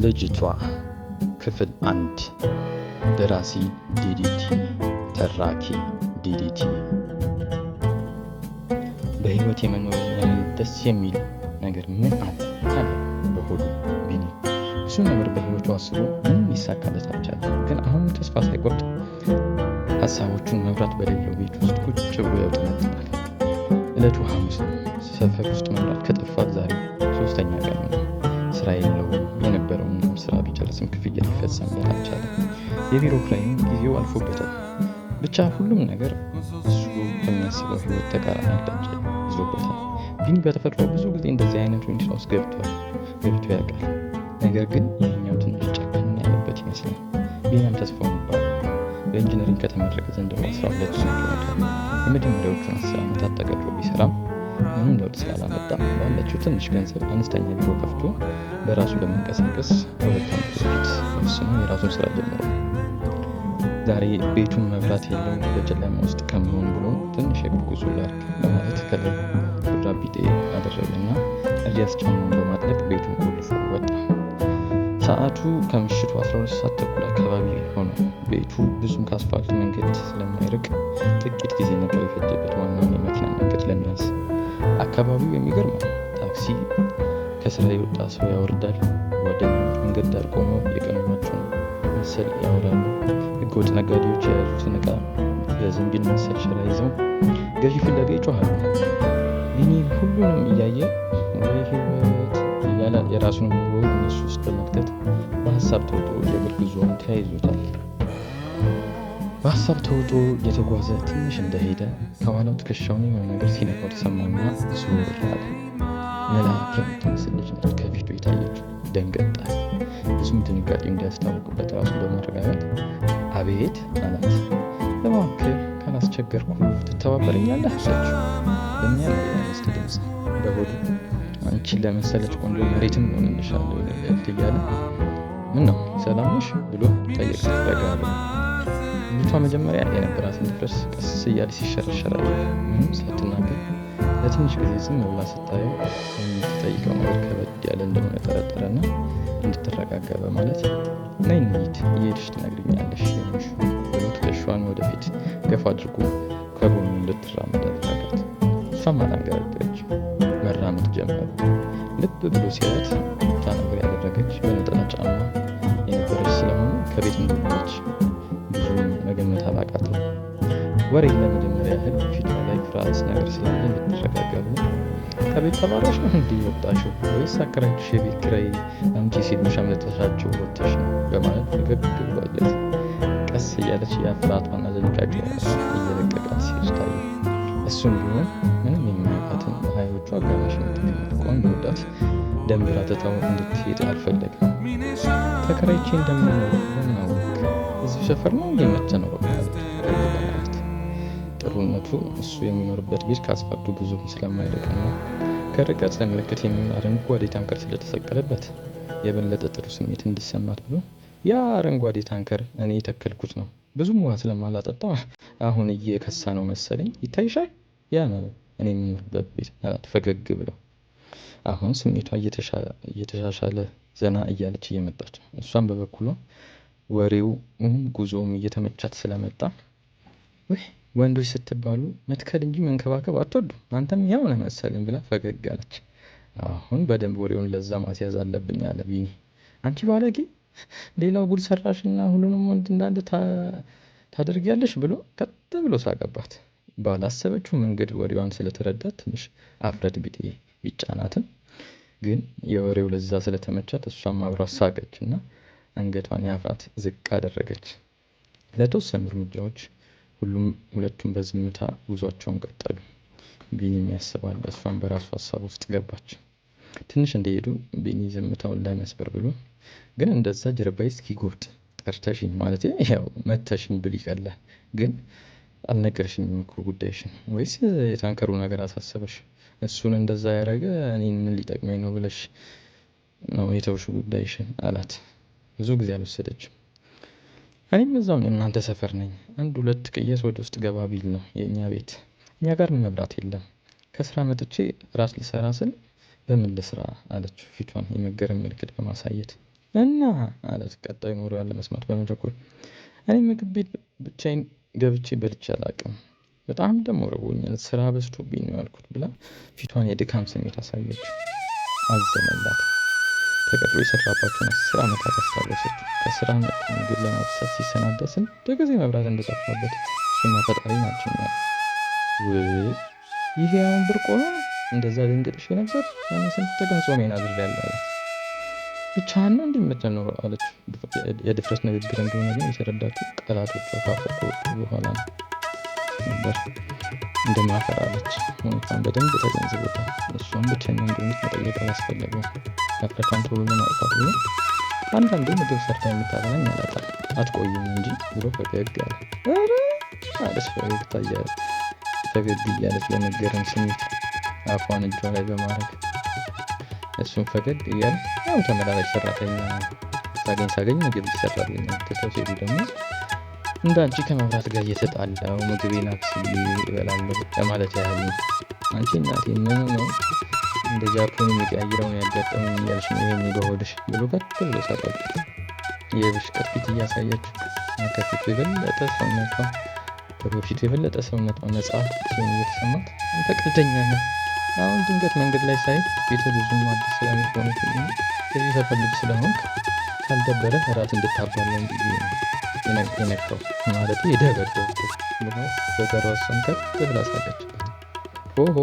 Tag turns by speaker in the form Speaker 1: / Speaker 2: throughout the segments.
Speaker 1: ልጅቷ ክፍል 1 ደራሲ ዲዲቲ ተራኪ ዲዲቲ። በህይወት የመኖር ያህል ደስ የሚል ነገር ምን አለ ካለ በሆዱ ቢኒ ብዙ ነገር በህይወቱ አስቦ ምንም ሊሳካለት አልቻለም። ግን አሁን ተስፋ ሳይቆርጥ ሀሳቦቹን መብራት በሌለው ቤት ውስጥ ቁጭ ብሎ ያውጠነጥናል። ዕለቱ ሐሙስ ነው። ሰፈር ውስጥ መብራት ከጠፋ ዛሬ 3ኛ ቀኑ ነው። ስራ የለውም። የነበረውን ስራ ቢጨርስም ክፍያ ሊፈጸምለት አልቻለም። የቢሮ ኪራይም ጊዜው አልፎበታል። ብቻ ሁሉም ነገር እሱ በሚያስበው ህይወት ተቃራኒ አቅጣጫ ይዞበታል። ቢኒ በተፈጥሮ ብዙ ጊዜ እንደዚህ አይነት ሁኔታ ውስጥ ገብቶ ያውቃል። ነገር ግን ይህኛው ትንሽ ጨከን ያለበት ይመስላል። ቢኒያም ተስፋው ይባላል። በኢንጂነሪንግ ከተመረቀ ዘንድሮ 12 ሆኖታል። የመጀመሪያዎቹን 10 ዓመታት ተቀጥሮ ቢሰራም ምንም ለውጥ ስላላመጣ ባለችው ትንሽ ገንዘብ አነስተኛ ቢሮ ከፍቶ በራሱ ለመንቀሳቀስ ከ2 ዓመት በፊት ወስኖ የራሱን ስራ ጀምሯል። ዛሬ ቤቱን መብራት የለውም፣ በጨለማ ውስጥ ከመሆን ብሎ ትንሽ የእግር ጉዞ ላድርግ በማለት ከላይ ሹራብ ቢጤ አደረገና ኤልያስ ጫማውን በማጥለቅ ቤቱን ቆልፎ ወጣ። ሰዓቱ ከምሽቱ 12 ሰዓት ተኩል አካባቢ ሆነ። ቤቱ ብዙም ከአስፋልት መንገድ ስለማይርቅ ጥቂት ጊዜ ነበር የፈጀበት ዋናውን የመኪና መንገድ ለመያዝ። አካባቢው የሚገርመው ታክሲ ከስራ የወጣ ሰው ያወርዳል። ጓደኞች መንገድ ዳር ቆመው የቀን ውሏቸውን መሰል ያወራሉ። ህገወጥ ነጋዴዎች የያዙትን ዕቃ በዘንቢል መሰል ሸራ ይዘው ገዢ ፍለጋ ይጮሃሉ። ቢኒ ሁሉንም እያየ ወይ ህይወት እያለ የራሱን ኑሮ እነሱ ውስጥ በመክተት በሀሳብ ተውጦ የእግር ጉዞውን ተያይዞታል። በሀሳብ ተውጦ የተጓዘ ትንሽ እንደሄደ ከኋላው ትከሻውን የሆነ ነገር ሲነካው ተሰማውና ዞር አለ። መልአክ የምትመስል ልጅ ናት ከፊቱ የታየችው። ደንገጠ። ብዙም ድንጋጤ እንዲያስታውቅበት ራሱን በመረጋጋት አቤት አላት። እባክህ ካላስቸገርኩ ትተባበረኛለህ አለችው በሚያምር የአንስት ድምፅ። በሆዱ አንቺን ለመሰለች ቆንጆ መሬትም ሆንልሻለሁ እያለ ምን ነው ሰላም ነሽ ብሎ ጠየቃት። ረጋ ብሎ ልጅቷ መጀመሪያ የነበራትን ድፍረት ቀስ እያለ ሲሸረሸር ምንም ሳትናገር ለትንሽ ጊዜ ዝም ብላ ስታየው የምትጠይቀው ነገር ከበድ ያለ እንደሆነ ጠረጠረና እንድትረጋጋ በማለት ነይ እንሂድ እየሄድሽ ትነግሪኛለሽ ብሎ ትከሻዋን ወደፊት ገፋ አድርጎ ከጎኑ እንድትራመድ አደረጋት። እሷም አላንገራገረች፣ መራመድ ጀመሩ። ልብ ብሎ ሲያያት ታ ነገር ያደረገች በነጠላ ጫማ የነበረች ስለሆነ ከቤት እንደሆነች ብዙም መገመት አላቃትም። ወሬ ለመጀመሪያ ያህል ፊቷ ላይ ፍርሃት ነገር ስላለ እንድትረጋጋ ብሎ ከቤት ተባራሽ ነው እንዲህ ወጣሽው ወይስ አከራይሽ የቤት ኪራይ አምጪ ሲሉሽ አምጥተሻቸው ወጥተሽ ነው በማለት ፈገግ ብሏለት ቀስ እያለች የፍርሃቷና ዘንቃጭ እየለቀቃት ሲሄድ ታየ። እሱም ቢሆን ምንም የሚያውቃትን በሀያዎቹ አጋማሽ የምትገመት ቆንጆ ወጣት ደንብራ ትታው እንድትሄድ አልፈለግም። ተከራይቼ እንደምኖር በማወቅ እዚሁ ሰፈር ነው የምትኖረው ማለት ጥሩነቱ እሱ የሚኖርበት ቤት ከአስፋልቱ ብዙ ስለማይርቅና ከርቀት ለምልክት የሚሆን አረንጓዴ ታንከር ስለተሰቀለበት የበለጠ ጥሩ ስሜት እንዲሰማት ብሎ ያ አረንጓዴ ታንከር እኔ የተከልኩት ነው። ብዙም ውሃ ስለማላጠጣ አሁን እየከሳ ነው መሰለኝ ይታይሻል። ያ ነው እኔ የምኖርበት ቤት አላት ፈገግ ብለው። አሁን ስሜቷ እየተሻሻለ ዘና እያለች እየመጣች ነው። እሷም በበኩሏ ወሬው ጉዞውም እየተመቻት ስለመጣ ወይ ወንዶች ስትባሉ መትከል እንጂ መንከባከብ አትወዱም፣ አንተም ያው ነህ መሰለኝ ብላ ፈገግ አለች። አሁን በደንብ ወሬውን ለዛ ማስያዝ አለብኝ አለ ቢኒ። አንቺ ባለጌ ሌላው ጉድ ሰራሽና ሁሉንም ወንድ እንዳንተ ታደርጊያለሽ ብሎ ቀጥ ብሎ ሳቀባት። ባላሰበችው መንገድ ወሬዋን ስለተረዳት ትንሽ አፍረት ቢጤ ቢጫናትም ግን የወሬው ለዛ ስለተመቻት እሷም አብሯ ሳቀችና አንገቷን ያፍራት ዝቅ አደረገች። ለተወሰኑ እርምጃዎች ሁለቱም በዝምታ ጉዟቸውን ቀጠሉ። ቢኒ ያስባል፣ እሷም በራሱ ሀሳብ ውስጥ ገባች። ትንሽ እንደሄዱ ቢኒ ዝምታውን ለመስበር ብሎ ግን እንደዛ ጀርባዬ እስኪጎብጥ ጠርተሽኝ ማለት ያው መተሽኝ ብል ይቀላል፣ ግን አልነገርሽኝም እኮ ጉዳይሽን። ወይስ የታንከሩ ነገር አሳሰበሽ? እሱን እንደዛ ያደረገ እኔን ምን ሊጠቅመኝ ነው ብለሽ ነው የተውሽው ጉዳይሽን አላት። ብዙ ጊዜ አልወሰደችም። እኔም እዛው እናንተ ሰፈር ነኝ። 1-2 ቅየስ ወደ ውስጥ ገባ ቢል ነው የእኛ ቤት። እኛ ጋር መብራት የለም። ከስራ መጥቼ ራስ ልሰራ ስል በምን ልስራ አለችው ፊቷን የመገረም ምልክት በማሳየት። እና አለት ቀጣዩን ወሬዋን ለመስማት በመቸኮል እኔ ምግብ ቤት ብቻዬን ገብቼ በልቼ አላውቅም። በጣም ደግሞ ርቦኛል፣ ስራ በዝቶብኝ ነው ያልኩት ብላ ፊቷን የድካም ስሜት አሳየች። አዘነላት። ተቀጥሮ የሰራባቸውን 10 ዓመታት አስታወሰች። ከስራ ምግብ ለማብሰል ሲሰናዳ ስንት ጊዜ መብራት እንደጠፋበት እሱና ፈጣሪ ናቸው። ይሄ አሁን ብርቅ ሆኖ እንደዛ ደንግጥሽ ነበር? ያኔ ስንት ቀን ጾሜን አድሬያለሁ አላት። ብቻህን ነው እንዲህ የምትኖረው አለች። የድፍረት ንግግር እንደሆነ ግን የተረዳችው ቃላቶቿ ካፏ ከወጡ በኋላ ነበር። እንደማፈር አለች። ሁኔታውን በደንብ ተገንዝቦታል። እሷም ብቸኛ እንደሆነች መጠየቅ አላስፈለገውም። ሀፍረቷን ቶሎ ለማጥፋት ብሎ አንዳንዴ ምግብ ሰርታ የምታበላኝ አላጣም፣ አትቆይም እንጂ ብሎ ፈገግ አለ። ኧረ አለች ፈገግ እያለች ለመገረም ስሜት አፏን እጇ ላይ በማድረግ እሱም ፈገግ እያለ ያው ተመላላሽ ሰራተኛ ሳገኝ ምግብ ይሰራልኝ ትተው ሲሄዱ ደግሞ እንዳንቺ ከመብራት ጋር እየተጣላው ምግቤን አብስዬ እበላለሁ ለማለት ያህል ነው። አንቺ እናቴ ምን ነው እንደ ጃፖን የሚቀያይረውን ያጋጠመኝ እያልሽ ነው ይሄን በሆድሽ ብሎ ቀጥ ብሎ ሳቀች። የብሽቀት ፊት እያሳየች ከፊቱ የበለጠ ሰውነቷ ነፃ ሲሆን እየተሰማት አንተ ቀልደኛ ነህ። አሁን ድንገት መንገድ ላይ ሳይ ቤተ ብዙም አዲስ ስለሚሆኑ እዚህ ተፈልግ ስለሆንክ ካልደበረህ እራት እንድታባለን ብዬ ነው የነካው ማለት የደበደብኩ ብሎ በገሯ እሷን ከፍ ብላ ሳቀችበት። ኦሆ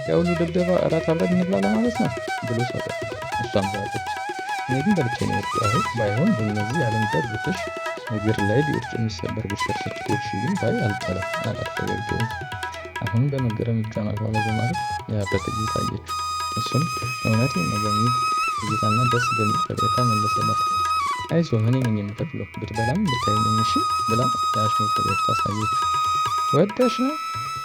Speaker 1: ያሁሉ ድብደባ እራት አብረን እንብላ ለማለት ነው ብሎ ሳቀ። እሷም ሳቀች። እኔ ግን በልቼ ነው የወጣሁት። ባይሆን በእነዚህ ያለምበት ብትሽ እግር ላይ ቢወድቅ የሚሰበር ብሸት ስትጎርሽ ግን ባይ አልጠላም አላት ፈገግ ብሎ። አሁን በመገረም እጇን አልባለ በማለት ያበት እይታ አየችው። እሱም እውነቴን ነው በሚል እይታና ደስ በሚል ፈገግታ መለሰላት። አይዞህ እኔ ነኝ የምከፍለው ብትበላም ብታይኝም እሺ ብላ የአሽሙር ፈገግታ አሳየችው። ወደሽ ነው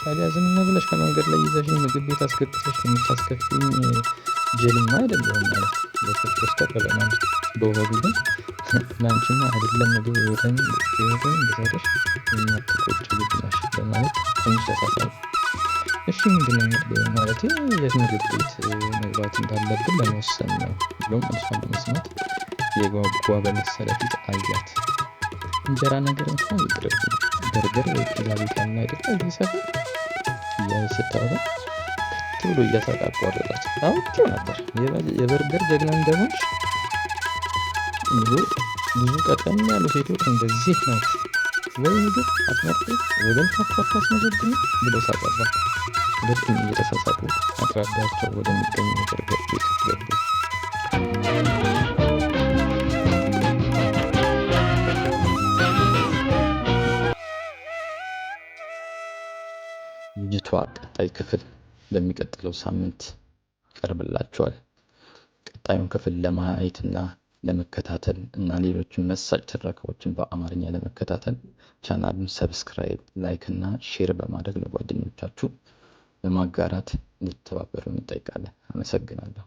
Speaker 1: ታዲያ ዝም ብለሽ ከመንገድ ላይ ይዘሽኝ ምግብ ቤት አስገብተሽ የምታስከፊኝ ጀልማ አይደለሁም ማለት በፍቅር ተቀበለናል። በወጉ ግን ለአንቺማ አይደለም ምግብ ህይወትን ብሰጥሽ የሚያትቆጭ ልጅ ነሽ በማለት ትንሽ ተሳሳሉ። እሺ ምንድነው ማለት የት ምግብ ቤት መግባት እንዳለብን ለመወሰን ነው ብሎም እሷን ለመስማት የጓጓ በመሰለ ፊት አያት። እንጀራ ነገር እንኳን ይቅርብኝ፣ በርገር ወይ ፒዛ ቤት ያለ አይደለ እዚህ ሰፈር እያለ ስታወራ ከት ብሎ እያሳቀ አቋረጣት። አውቄው ነበር የበርገር ጀግና እንደሆንሽ ብዙ ቀጠን ያሉ ሴቶች እንደዚህ ናቸው። ወይ ምግብ አትመርጡ ወይ በልታችሁ አታስመዘግኑ ብሎ ሳቀባ። ሁለቱም እየተሳሳቁ አቅራቢያቸው ወደሚገኙ የበርገር ቤት ገቡ። ልጅቷ ቀጣይ ክፍል በሚቀጥለው ሳምንት ይቀርብላችኋል። ቀጣዩን ክፍል ለማየትና ለመከታተል እና ሌሎችን መሳጭ ትረካዎችን በአማርኛ ለመከታተል ቻናሉን ሰብስክራይብ፣ ላይክ እና ሼር በማድረግ ለጓደኞቻችሁ በማጋራት እንድትተባበሩ እንጠይቃለን። አመሰግናለሁ።